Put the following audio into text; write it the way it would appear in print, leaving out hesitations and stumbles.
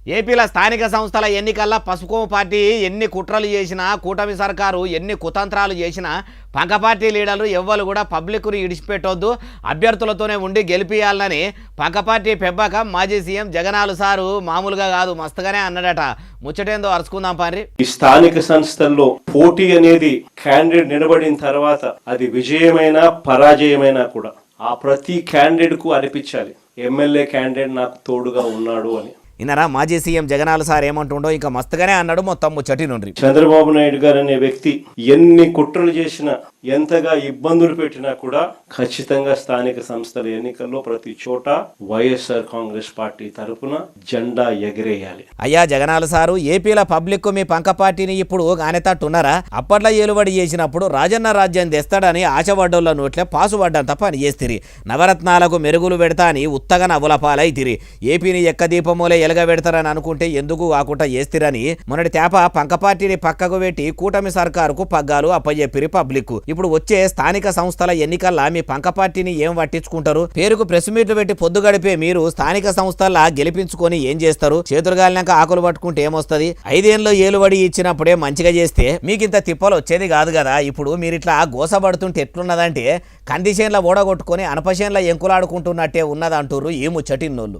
ఏపీల స్థానిక సంస్థల ఎన్నికల్లో పసుపు పార్టీ ఎన్ని కుట్రలు చేసినా కూటమి సర్కారు ఎన్ని కుతంత్రాలు చేసినా పంక పార్టీ లీడర్లు ఎవ్వరు కూడా పబ్లిక్ను ఇడిచిపెట్టొద్దు, అభ్యర్థులతోనే ఉండి గెలిపియాలని పంక పార్టీ పెబ్బాక మాజీ సీఎం జగనాలు సారు మామూలుగా కాదు మస్తుగానే అన్నాడట. ముచ్చటేందో అరుచుకుందాం పారి. ఈ స్థానిక సంస్థల్లో పోటీ అనేది క్యాండిడేట్ నిలబడిన తర్వాత అది విజయమైనా పరాజయమైనా కూడా ఆ ప్రతి క్యాండిడేట్ కు అనిపించాలి ఎమ్మెల్యే క్యాండిడేట్ నాకు తోడుగా ఉన్నాడు అని. ఇన్నరా మాజీ సీఎం జగనాలు సార్ ఏమంటుండో ఇంకా మస్తుగానే అన్నాడు. మొత్తం ముచ్చటి నుండి చంద్రబాబు నాయుడు గారు అనే వ్యక్తి ఎన్ని కుట్రలు చేసినా ఎంతగా ఇబ్బందులు పెట్టినా కూడా ఖచ్చితంగా స్థానిక సంస్థల ఎన్నికల్లో ప్రతి చోట వైఎస్ఆర్ కాంగ్రెస్ పార్టీ తరఫున జెండా ఎగిరేయాలి. అయ్యా జగనాలు సారు, ఏపీల పబ్లిక్ మీ పంక పార్టీని ఇప్పుడు గానేతట్టున్నారా? అప్పట్లో ఏలుబడి చేసినప్పుడు రాజన్న రాజ్యం తెస్తాడని ఆశపడ్డోళ్ళ నోట్లే పాసుపడ్డంత పని చేస్తిరి. నవరత్నాలకు మెరుగులు పెడతా అని ఉత్తగా నవ్వుల పాలైతిరి. ఏపీని ఎక్కదీపమూలే ఎలగబెడతారని అనుకుంటే ఎందుకు కాకుండా చేస్తిరని మొన్నటి తేప పంక పార్టీని పక్కకు పెట్టి కూటమి సర్కారుకు పగ్గాలు అప్పజెప్పిరి పబ్లిక్. ఇప్పుడు వచ్చే స్థానిక సంస్థల ఎన్నికల్లో మీ పంక పార్టీని ఏం పట్టించుకుంటారు? పేరుకు ప్రెస్ మీట్లు పెట్టి పొద్దు గడిపే మీరు స్థానిక సంస్థల్లో గెలిపించుకొని ఏం చేస్తారు? చేతులు గాలినాక ఆకులు పట్టుకుంటే ఏమొస్తుంది? 5 ఏళ్ళు ఏలుబడి ఇచ్చినప్పుడే మంచిగా చేస్తే మీకింత తిప్పలు వచ్చేది కాదు కదా. ఇప్పుడు మీరు ఇట్లా గోసపడుతుంటే ఎట్లున్నదంటే కందిచేన్ల ఓడగొట్టుకొని అనపచేన్ల ఎంకులాడుకుంటున్నట్టే ఉన్నదంటూరు ఈ ముచ్చటిన్నోళ్ళు.